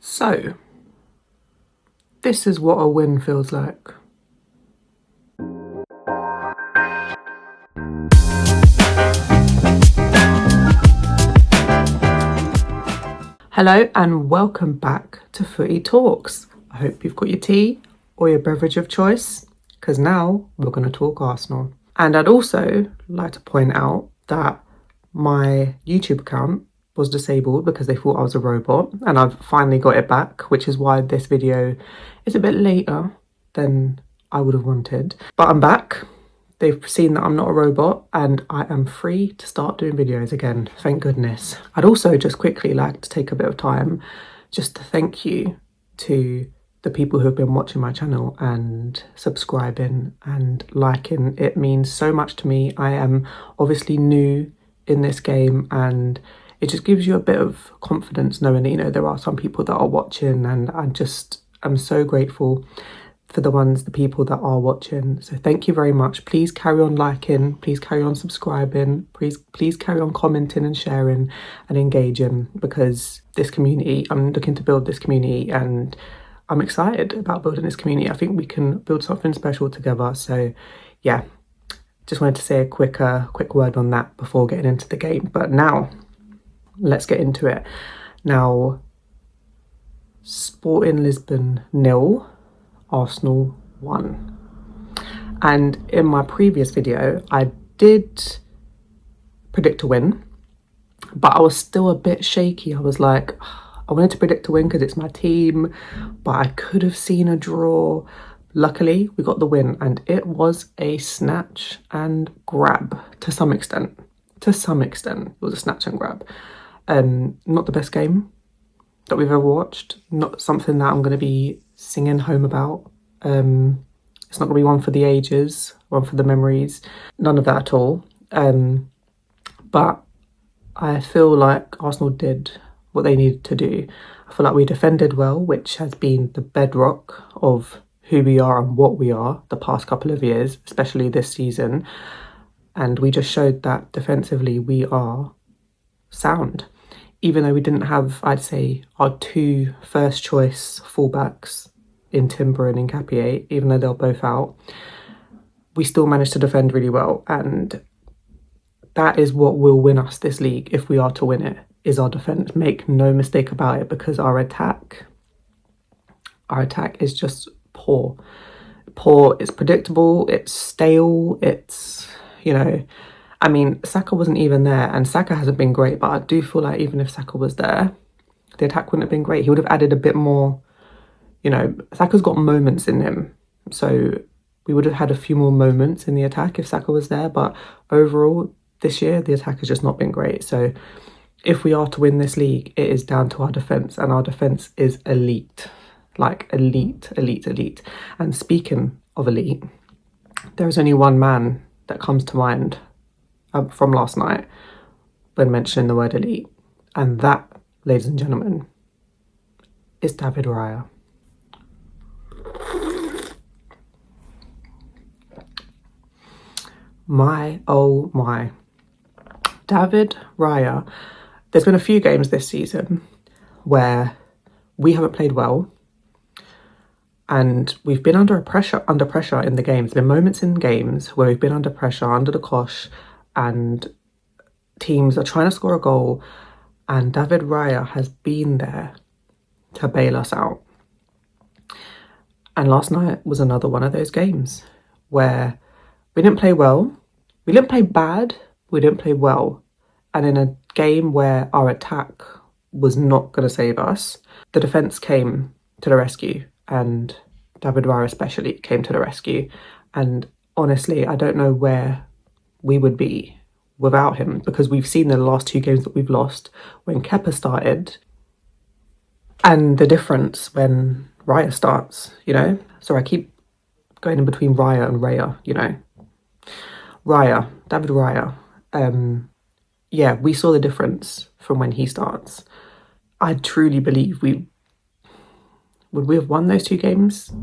So, this is what a win feels like. Hello and welcome back to Footy Talks. I hope you've got your tea or your beverage of choice, because now we're going to talk Arsenal. And I'd also like to point out that my YouTube account was disabled because they thought I was a robot, and I've finally got it back, which is why this video is a bit later than I would have wanted. But I'm back. They've seen that I'm not a robot and I am free to start doing videos again, thank goodness. I'd also just quickly like to take a bit of time just to thank you to the people who have been watching my channel and subscribing and liking. It means so much to me. I am obviously new in this game, and it just gives you a bit of confidence knowing that, you know, there are some people that are watching, and I'm so grateful for the people that are watching. So thank you very much. Please carry on liking, please carry on subscribing, please carry on commenting and sharing and engaging, because this community, I'm looking to build this community and I'm excited about building this community. I think we can build something special together. So yeah, just wanted to say a quick word on that before getting into the game. But now let's get into it. Now, Sporting Lisbon 0, Arsenal 1. And in my previous video, I did predict a win, but I was still a bit shaky. I was like, I wanted to predict a win because it's my team, but I could have seen a draw. Luckily, we got the win, and it was a snatch and grab to some extent. To some extent, it was a snatch and grab. Not the best game that we've ever watched. Not something that I'm going to be singing home about. It's not going to be one for the ages, one for the memories. None of that at all. But I feel like Arsenal did what they needed to do. I feel like we defended well, which has been the bedrock of who we are and what we are the past couple of years, especially this season. And we just showed that defensively we are sound. Even though we didn't have, I'd say, our two first choice fullbacks in Timber and in Capier, even though they're both out, we still managed to defend really well. And that is what will win us this league, if we are to win it, is our defence. Make no mistake about it, because our attack is just poor. It's predictable, it's stale, it's, you know, I mean, Saka wasn't even there, and Saka hasn't been great, but I do feel like even if Saka was there, the attack wouldn't have been great. He would have added a bit more, you know, Saka's got moments in him, so we would have had a few more moments in the attack if Saka was there. But overall, this year, the attack has just not been great. So if we are to win this league, it is down to our defence, and our defence is elite. Like elite. And speaking of elite, there is only one man that comes to mind from last night when mentioning the word elite, and that, ladies and gentlemen, is David Raya. My oh my, David Raya. There's been a few games this season where we haven't played well, and we've been under pressure in the games. There have been moments in games where we've been under pressure, under the cosh, and teams are trying to score a goal, and David Raya has been there to bail us out. And last night was another one of those games where we didn't play well, we didn't play bad, we didn't play well. And in a game where our attack was not going to save us, the defence came to the rescue, and David Raya especially came to the rescue. And honestly, I don't know where we would be without him, because we've seen the last two games that we've lost when Kepa started, and the difference when Raya starts, you know? So I keep going in between Raya and Raya, you know? David Raya. Yeah, we saw the difference from when he starts. I truly believe would we have won those two games?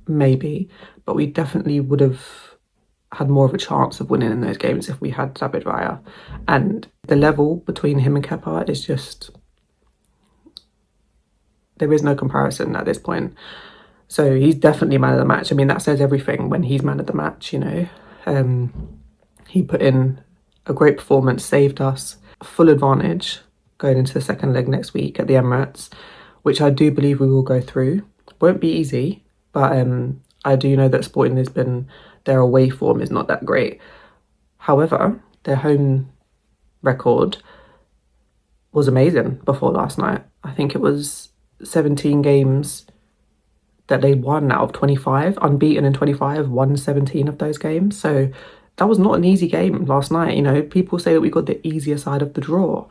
Maybe, but we definitely would have had more of a chance of winning in those games if we had David Raya. And the level between him and Kepa is just, There is no comparison at this point. So he's definitely man of the match. I mean, that says everything when he's man of the match, you know. He put in a great performance, saved us, full advantage going into the second leg next week at the Emirates, which I do believe we will go through. Won't be easy, but I do know that Sporting Lisbon, their away form is not that great. However, their home record was amazing before last night. I think it was 17 games that they won out of 25, unbeaten in 25, won 17 of those games. So that was not an easy game last night. You know, people say that we got the easier side of the draw,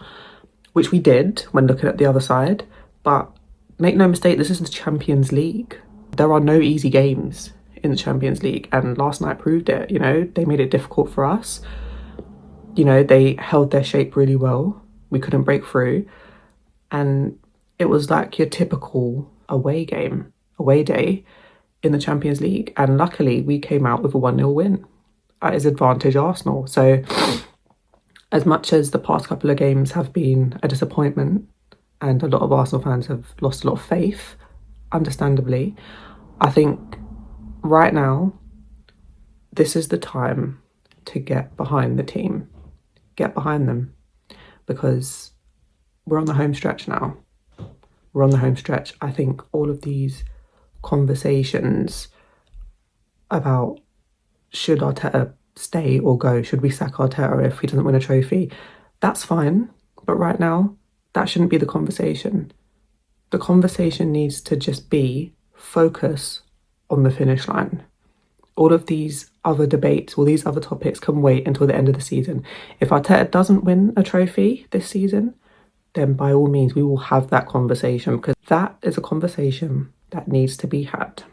which we did when looking at the other side. But make no mistake, this is the Champions League. There are no easy games in the Champions League, and last night proved it. You know, they made it difficult for us. You know, they held their shape really well. We couldn't break through, and it was like your typical away day in the Champions League. And luckily, we came out with a 1-0 win. That is advantage Arsenal. So as much as the past couple of games have been a disappointment and a lot of Arsenal fans have lost a lot of faith, understandably, I think right now, this is the time to get behind the team. Get behind them. Because we're on the home stretch now. We're on the home stretch. I think all of these conversations about should Arteta stay or go, should we sack Arteta if he doesn't win a trophy, that's fine. But right now, that shouldn't be the conversation. The conversation needs to just be focus on the finish line. All of these other debates, all these other topics can wait until the end of the season. If Arteta doesn't win a trophy this season, then by all means, we will have that conversation, because that is a conversation that needs to be had.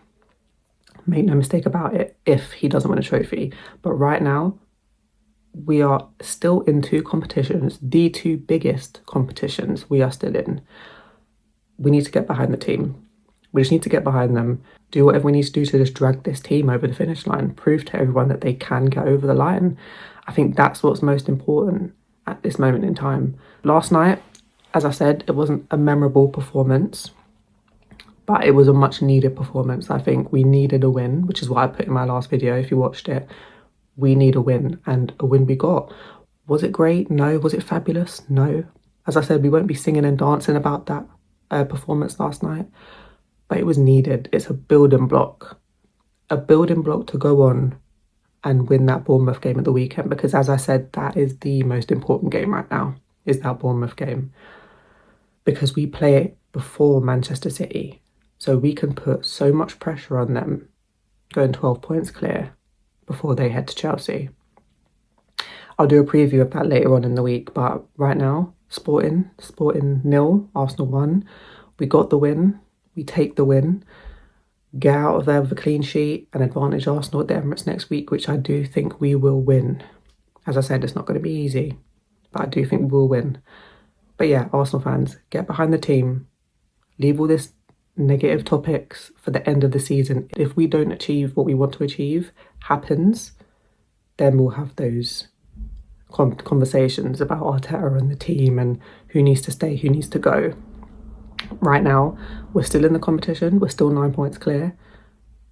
Make no mistake about it, if he doesn't win a trophy. But right now, we are still in two competitions, the two biggest competitions we are still in. We need to get behind the team. We just need to get behind them, do whatever we need to do to just drag this team over the finish line, prove to everyone that they can get over the line. I think that's what's most important at this moment in time. Last night, as I said, it wasn't a memorable performance, but it was a much needed performance. I think we needed a win, which is what I put in my last video. If you watched it, we need a win, and a win we got. Was it great? No. Was it fabulous? No. As I said, we won't be singing and dancing about that performance last night, but it was needed. It's a building block to go on and win that Bournemouth game at the weekend, because as I said, that is the most important game right now, is that Bournemouth game, because we play it before Manchester City. So we can put so much pressure on them going 12 points clear before they head to Chelsea. I'll do a preview of that later on in the week, but right now, Sporting 0, Arsenal 1. We got the win. We take the win. Get out of there with a clean sheet and advantage Arsenal at the Emirates next week, which I do think we will win. As I said, it's not going to be easy, but I do think we will win. But yeah, Arsenal fans, get behind the team. Leave all this negative topics for the end of the season. If we don't achieve what we want to achieve, then we'll have those conversations about Arteta and the team and who needs to stay, who needs to go. Right now, we're still in the competition. We're still 9 points clear.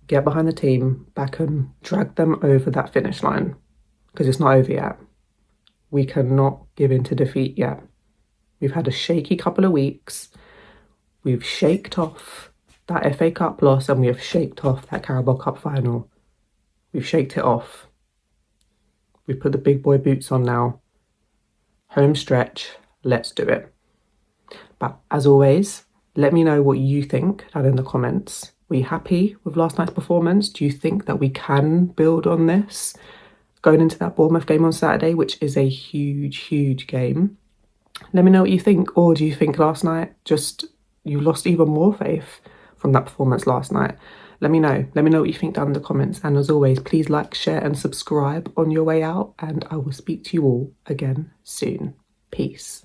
Get behind the team, back and drag them over that finish line, because it's not over yet. We cannot give in to defeat yet. We've had a shaky couple of weeks. We've shaked off that FA Cup loss, and we have shaked off that Carabao Cup final. We've shaked it off. We've put the big boy boots on now. Home stretch, let's do it. But as always, let me know what you think down in the comments. Were you happy with last night's performance? Do you think that we can build on this going into that Bournemouth game on Saturday, which is a huge, huge game? Let me know what you think. Or do you think last night you lost even more faith from that performance last night? Let me know. Let me know what you think down in the comments. And as always, please like, share and subscribe on your way out. And I will speak to you all again soon. Peace.